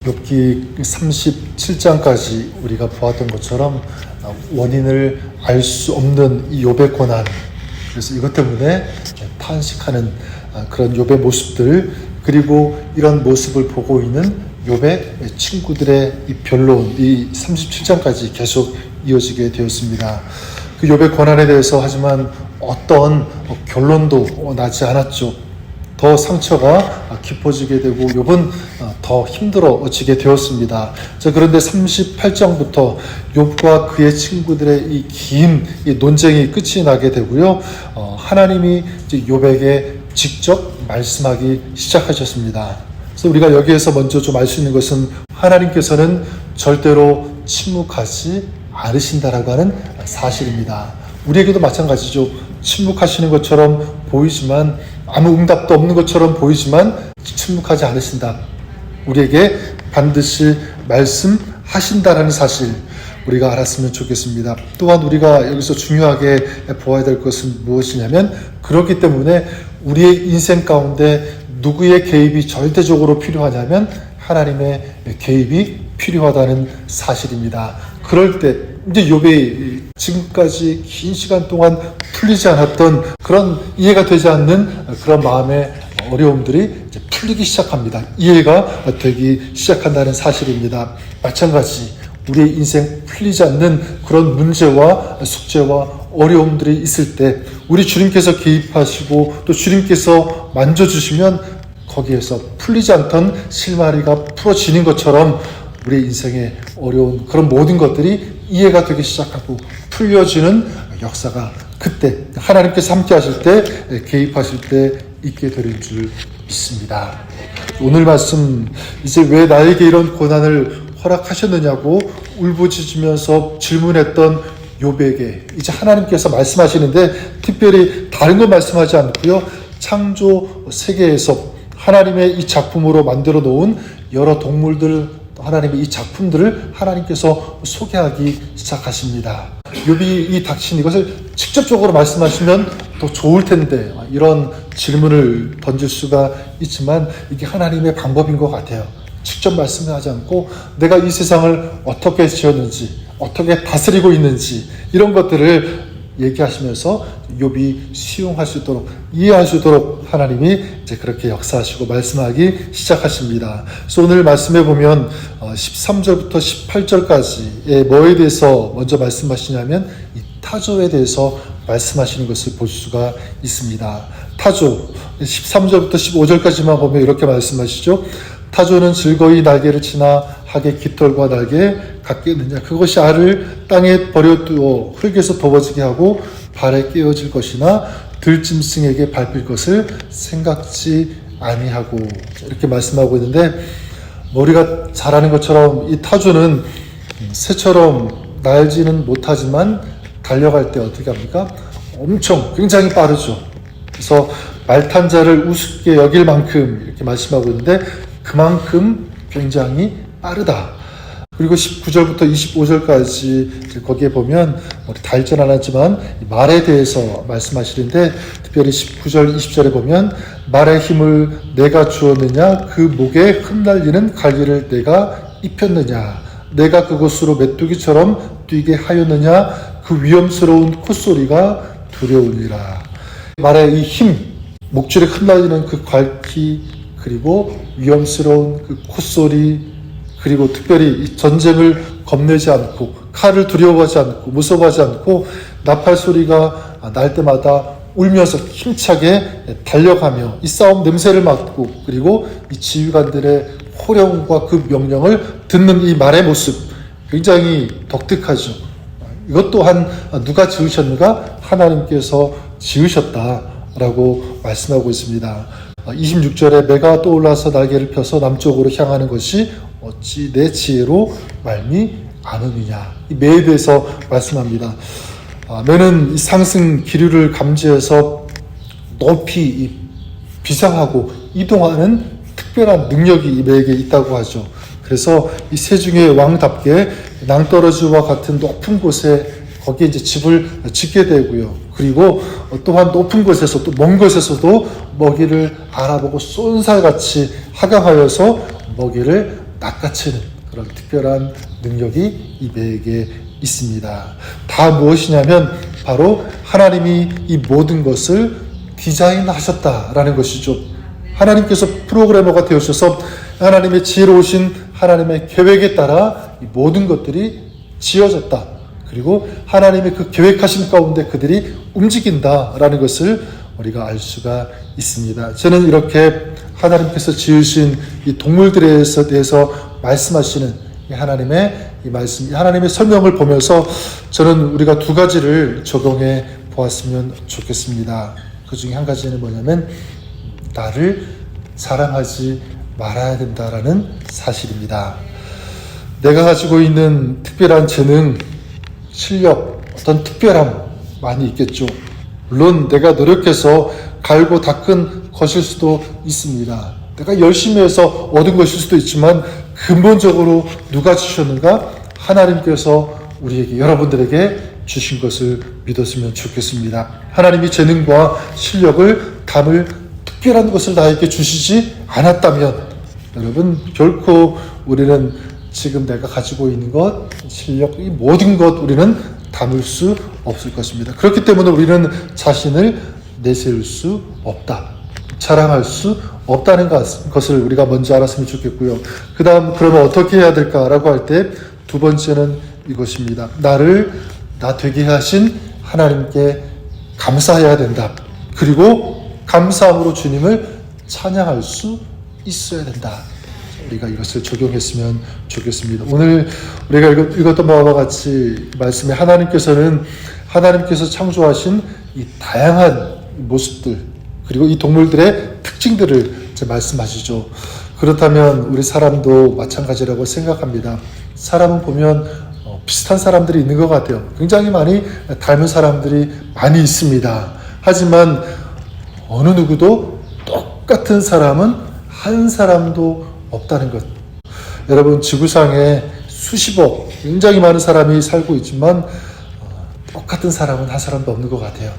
욥기 37장까지 우리가 보았던 것처럼 원인을 알 수 없는 이 욥의 고난, 그래서 이것 때문에 탄식하는 그런 욥의 모습들, 그리고 이런 모습을 보고 있는 욥의 친구들의 이 변론, 이 37장까지 계속 이어지게 되었습니다. 그 욥의 고난에 대해서 하지만 어떤 결론도 나지 않았죠. 더 상처가 깊어지게 되고 욥은 더 힘들어지게 되었습니다. 자, 그런데 38장부터 욥과 그의 친구들의 이 긴 논쟁이 끝이 나게 되고요. 하나님이 이제 욥에게 직접 말씀하기 시작하셨습니다. 그래서 우리가 여기에서 먼저 좀 알 수 있는 것은 하나님께서는 절대로 침묵하지 않으신다라고 하는 사실입니다. 우리에게도 마찬가지죠. 침묵하시는 것처럼 보이지만, 아무 응답도 없는 것처럼 보이지만 침묵하지 않으신다. 우리에게 반드시 말씀하신다라는 사실 우리가 알았으면 좋겠습니다. 또한 우리가 여기서 중요하게 보아야 될 것은 무엇이냐면, 그렇기 때문에 우리의 인생 가운데 누구의 개입이 절대적으로 필요하냐면 하나님의 개입이 필요하다는 사실입니다. 그럴 때 이제 욥이 지금까지 긴 시간 동안 풀리지 않았던 그런 이해가 되지 않는 그런 마음의 어려움들이 이제 풀리기 시작합니다. 이해가 되기 시작한다는 사실입니다. 마찬가지 우리의 인생 풀리지 않는 그런 문제와 숙제와 어려움들이 있을 때 우리 주님께서 개입하시고 또 주님께서 만져주시면 거기에서 풀리지 않던 실마리가 풀어지는 것처럼 우리 인생의 어려운 그런 모든 것들이 이해가 되기 시작하고 풀려지는 역사가 그때 하나님께서 함께 하실 때, 개입하실 때 있게 될 줄 믿습니다. 오늘 말씀, 이제 왜 나에게 이런 고난을 허락하셨느냐고 울부짖으면서 질문했던 욥에게 이제 하나님께서 말씀하시는데, 특별히 다른 거 말씀하지 않고요, 창조 세계에서 하나님의 이 작품으로 만들어 놓은 여러 동물들, 하나님의 이 작품들을 하나님께서 소개하기 시작하십니다. 욥이 이 닥친 이것을 직접적으로 말씀하시면 더 좋을 텐데 이런 질문을 던질 수가 있지만 이게 하나님의 방법인 것 같아요. 직접 말씀하지 않고 내가 이 세상을 어떻게 지었는지, 어떻게 다스리고 있는지 이런 것들을 얘기하시면서 욥이 수용할 수 있도록, 이해할 수 있도록 하나님이 이제 그렇게 역사하시고 말씀하기 시작하십니다. 그래서 오늘 말씀해 보면 13절부터 18절까지의 뭐에 대해서 먼저 말씀하시냐면 이 타조에 대해서 말씀하시는 것을 볼 수가 있습니다. 타조 13절부터 15절까지만 보면 이렇게 말씀하시죠. 타조는 즐거이 날개를 치나 학의 깃털과 날개에 갖겠느냐. 그것이 알을 땅에 버려두어 흙에서 더워지게 하고 발에 깨어질 것이나 들짐승에게 밟힐 것을 생각지 아니하고, 이렇게 말씀하고 있는데, 우리가 잘 아는 것처럼 이 타조는 새처럼 날지는 못하지만 달려갈 때 어떻게 합니까? 엄청 굉장히 빠르죠. 그래서 말탄 자를 우습게 여길 만큼 이렇게 말씀하고 있는데 그만큼 굉장히 빠르다. 그리고 19절부터 25절까지 거기에 보면 달진 않았지만 말에 대해서 말씀하시는데, 특별히 19절 20절에 보면 말의 힘을 내가 주었느냐, 그 목에 흩날리는 갈기를 내가 입혔느냐, 내가 그곳으로 메뚜기처럼 뛰게 하였느냐, 그 위험스러운 콧소리가 두려우니라. 말의 이 힘, 목줄에 흩날리는 그 갈기, 그리고 위험스러운 그 콧소리, 그리고 특별히 이 전쟁을 겁내지 않고 칼을 두려워하지 않고 무서워하지 않고 나팔 소리가 날 때마다 울면서 힘차게 달려가며 이 싸움 냄새를 맡고, 그리고 이 지휘관들의 호령과 그 명령을 듣는 이 말의 모습 굉장히 독특하죠. 이것 또한 누가 지으셨는가? 하나님께서 지으셨다라고 말씀하고 있습니다. 26절에 매가 떠올라서 날개를 펴서 남쪽으로 향하는 것이 어찌 내 지혜로 말미암으느냐. 이 매에 대해서 말씀합니다. 매는 상승 기류를 감지해서 높이 비상하고 이동하는 특별한 능력이 이 매에게 있다고 하죠. 그래서 이 새 중에 왕답게 낭떠러지와 같은 높은 곳에 거기에 이제 집을 짓게 되고요. 그리고 또한 높은 곳에서 또 먼 곳에서도 먹이를 알아보고 쏜살같이 하강하여서 먹이를 낚아채는 그런 특별한 능력이 이 배에게 있습니다. 다 무엇이냐면 바로 하나님이 이 모든 것을 디자인하셨다라는 것이죠. 하나님께서 프로그래머가 되어주셔서 하나님의 지혜로우신 하나님의 계획에 따라 이 모든 것들이 지어졌다. 그리고 하나님의 그 계획하심 가운데 그들이 움직인다라는 것을 우리가 알 수가 있습니다. 저는 이렇게 하나님께서 지으신 이 동물들에 대해서 말씀하시는 이 하나님의 이 말씀, 이 하나님의 설명을 보면서 저는 우리가 두 가지를 적용해 보았으면 좋겠습니다. 그 중에 한 가지는 뭐냐면 나를 사랑하지 말아야 된다라는 사실입니다. 내가 가지고 있는 특별한 재능, 실력, 어떤 특별함 많이 있겠죠. 물론 내가 노력해서 갈고 닦은 것일 수도 있습니다. 내가 열심히 해서 얻은 것일 수도 있지만 근본적으로 누가 주셨는가? 하나님께서 우리에게, 여러분들에게 주신 것을 믿었으면 좋겠습니다. 하나님이 재능과 실력을 담을 특별한 것을 나에게 주시지 않았다면 여러분 결코 우리는 지금 내가 가지고 있는 것, 실력, 이 모든 것 우리는 담을 수 없을 것입니다. 그렇기 때문에 우리는 자신을 내세울 수 없다. 자랑할 수 없다는 것을 우리가 먼저 알았으면 좋겠고요. 그 다음 그러면 어떻게 해야 될까라고 할 때 두 번째는 이것입니다. 나를 나 되게 하신 하나님께 감사해야 된다. 그리고 감사함으로 주님을 찬양할 수 있어야 된다. 우리가 이것을 적용했으면 좋겠습니다. 오늘 우리가 읽었던 바와 같이 말씀에 하나님께서 창조하신 이 다양한 모습들 그리고 이 동물들의 특징들을 말씀하시죠. 그렇다면 우리 사람도 마찬가지라고 생각합니다. 사람은 보면 비슷한 사람들이 있는 것 같아요. 굉장히 많이 닮은 사람들이 많이 있습니다. 하지만 어느 누구도 똑같은 사람은 한 사람도 없다는 것. 여러분 지구상에 수십억 굉장히 많은 사람이 살고 있지만 똑같은 사람은 한 사람도 없는 것 같아요.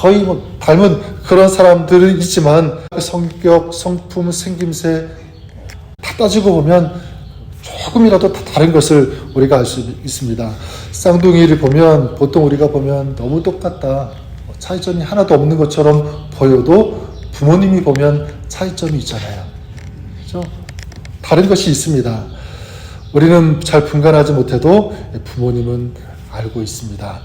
거의 닮은 그런 사람들은 있지만 성격, 성품, 생김새 다 따지고 보면 조금이라도 다 다른 것을 우리가 알 수 있습니다. 쌍둥이를 보면 보통 우리가 보면 너무 똑같다. 차이점이 하나도 없는 것처럼 보여도 부모님이 보면 차이점이 있잖아요. 그렇죠? 다른 것이 있습니다. 우리는 잘 분간하지 못해도 부모님은 알고 있습니다.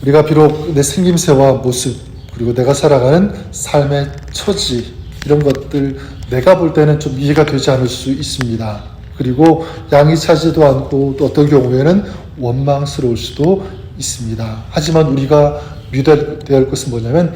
우리가 비록 내 생김새와 모습 그리고 내가 살아가는 삶의 처지 이런 것들 내가 볼 때는 좀 이해가 되지 않을 수 있습니다. 그리고 양이 차지도 않고 또 어떤 경우에는 원망스러울 수도 있습니다. 하지만 우리가 믿어야 될 것은 뭐냐면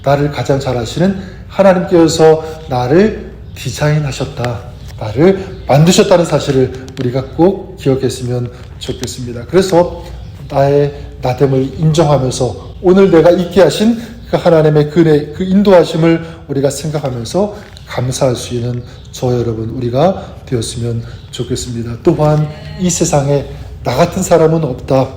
나를 가장 잘 아시는 하나님께서 나를 디자인하셨다. 나를 만드셨다는 사실을 우리가 꼭 기억했으면 좋겠습니다. 그래서 나의 나됨을 인정하면서 오늘 내가 있게 하신 그 하나님의 그네, 그 인도하심을 우리가 생각하면서 감사할 수 있는 저 여러분 우리가 되었으면 좋겠습니다. 또한 이 세상에 나 같은 사람은 없다.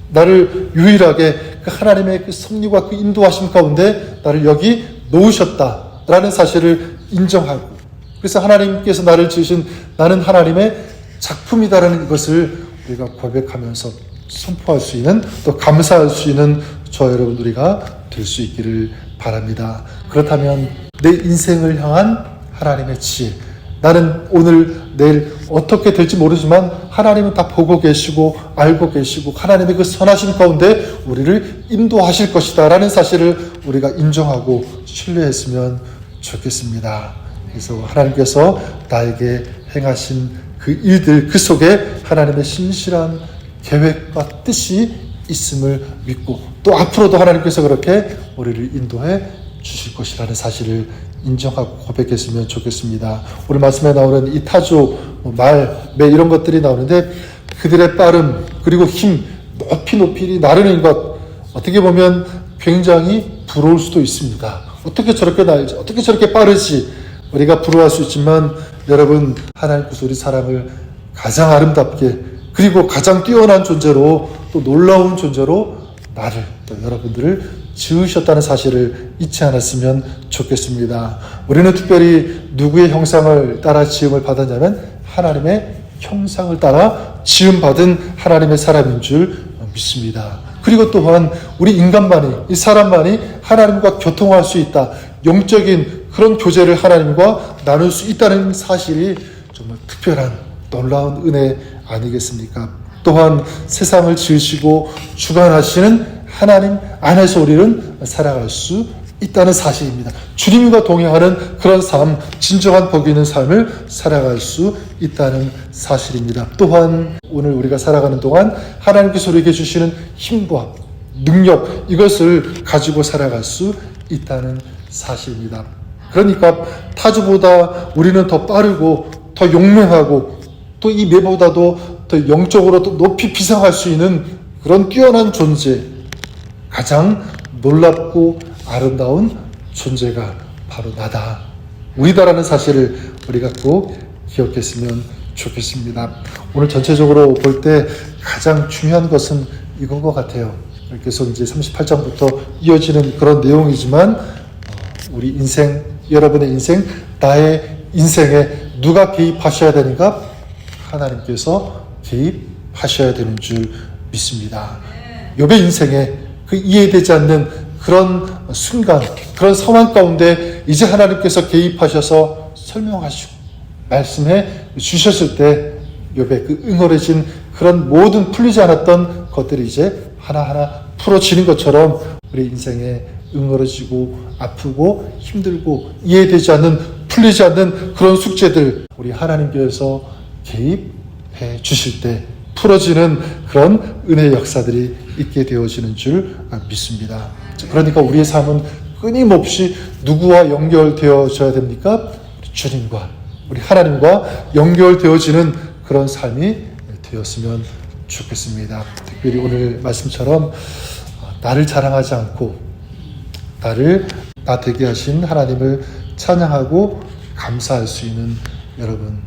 나를 유일하게 그 하나님의 그 섭리와 그 인도하심 가운데 나를 여기 놓으셨다라는 사실을 인정하고 그래서 하나님께서 나를 지으신 나는 하나님의 작품이다라는 것을 우리가 고백하면서 선포할 수 있는 또 감사할 수 있는 저 여러분 우리가 될 수 있기를 바랍니다. 그렇다면 내 인생을 향한 하나님의 지혜 나는 오늘 내일 어떻게 될지 모르지만 하나님은 다 보고 계시고 알고 계시고 하나님의 그 선하심 가운데 우리를 인도하실 것이다 라는 사실을 우리가 인정하고 신뢰했으면 좋겠습니다. 그래서 하나님께서 나에게 행하신 그 일들 그 속에 하나님의 신실한 계획과 뜻이 있음을 믿고 또 앞으로도 하나님께서 그렇게 우리를 인도해 주실 것이라는 사실을 인정하고 고백했으면 좋겠습니다. 오늘 말씀에 나오는 이 타조, 말, 매 이런 것들이 나오는데 그들의 빠름 그리고 힘 높이 나르는 것 어떻게 보면 굉장히 부러울 수도 있습니다. 어떻게 저렇게 날지 어떻게 저렇게 빠르지 우리가 부러워할 수 있지만 여러분 하나님께서 우리 사람을 가장 아름답게 그리고 가장 뛰어난 존재로 또 놀라운 존재로 나를 또 여러분들을 지으셨다는 사실을 잊지 않았으면 좋겠습니다. 우리는 특별히 누구의 형상을 따라 지음을 받았냐면 하나님의 형상을 따라 지음받은 하나님의 사람인 줄 믿습니다. 그리고 또한 우리 인간만이, 이 사람만이 하나님과 교통할 수 있다. 영적인 그런 교제를 하나님과 나눌 수 있다는 사실이 정말 특별한 놀라운 은혜 아니겠습니까? 또한 세상을 지으시고 주관하시는 하나님 안에서 우리는 살아갈 수 있다는 사실입니다. 주님과 동행하는 그런 삶, 진정한 복 있는 삶을 살아갈 수 있다는 사실입니다. 또한 오늘 우리가 살아가는 동안 하나님께서 우리에게 주시는 힘과 능력, 이것을 가지고 살아갈 수 있다는 사실입니다. 그러니까 타주보다 우리는 더 빠르고 더 용맹하고 또 이 매보다도 더 영적으로 더 높이 비상할 수 있는 그런 뛰어난 존재, 가장 놀랍고 아름다운 존재가 바로 나다, 우리다라는 사실을 우리가 꼭 기억했으면 좋겠습니다. 오늘 전체적으로 볼 때 가장 중요한 것은 이건 것 같아요. 그래서 이제 38장부터 이어지는 그런 내용이지만 우리 인생, 여러분의 인생, 나의 인생에 누가 개입하셔야 되는가? 하나님께서 개입하셔야 되는 줄 믿습니다. 욥의 인생에 그 이해되지 않는 그런 순간, 그런 상황 가운데 이제 하나님께서 개입하셔서 설명하시고 말씀해 주셨을 때 욥의 그 응어려진 그런 모든 풀리지 않았던 것들이 이제 하나하나 풀어지는 것처럼 우리 인생에 응어려지고 아프고 힘들고 이해되지 않는, 풀리지 않는 그런 숙제들, 우리 하나님께서 개입해 주실 때 풀어지는 그런 은혜의 역사들이 있게 되어지는 줄 믿습니다. 그러니까 우리의 삶은 끊임없이 누구와 연결되어져야 됩니까? 주님과, 우리 하나님과 연결되어지는 그런 삶이 되었으면 좋겠습니다. 특별히 오늘 말씀처럼 나를 자랑하지 않고 나를 나 되게 하신 하나님을 찬양하고 감사할 수 있는 여러분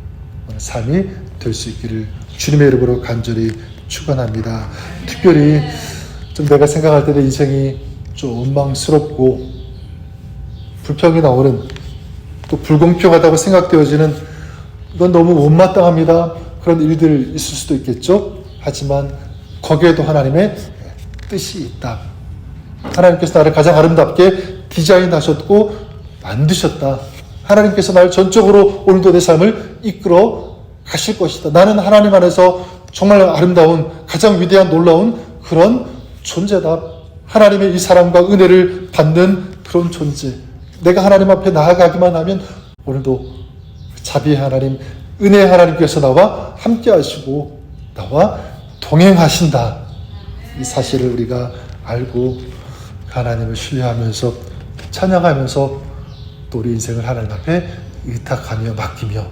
삶이 될 수 있기를 주님의 이름으로 간절히 축원합니다. 특별히 좀 내가 생각할 때는 인생이 좀 원망스럽고 불평이 나오는, 또 불공평하다고 생각되어지는, 이건 너무 못마땅합니다, 그런 일들 있을 수도 있겠죠. 하지만 거기에도 하나님의 뜻이 있다. 하나님께서 나를 가장 아름답게 디자인하셨고 만드셨다. 하나님께서 나를 전적으로 오늘도 내 삶을 이끌어 가실 것이다. 나는 하나님 안에서 정말 아름다운, 가장 위대한 놀라운 그런 존재다. 하나님의 이 사랑과 은혜를 받는 그런 존재. 내가 하나님 앞에 나아가기만 하면 오늘도 자비의 하나님, 은혜의 하나님께서 나와 함께 하시고 나와 동행하신다. 이 사실을 우리가 알고 하나님을 신뢰하면서 찬양하면서 또 우리 인생을 하나님 앞에 의탁하며 맡기며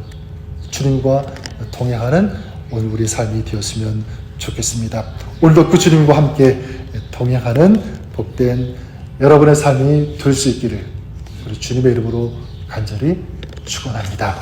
주님과 동행하는 오늘 우리의 삶이 되었으면 좋겠습니다. 오늘도 그 주님과 함께 동행하는 복된 여러분의 삶이 될 수 있기를 우리 주님의 이름으로 간절히 축원합니다.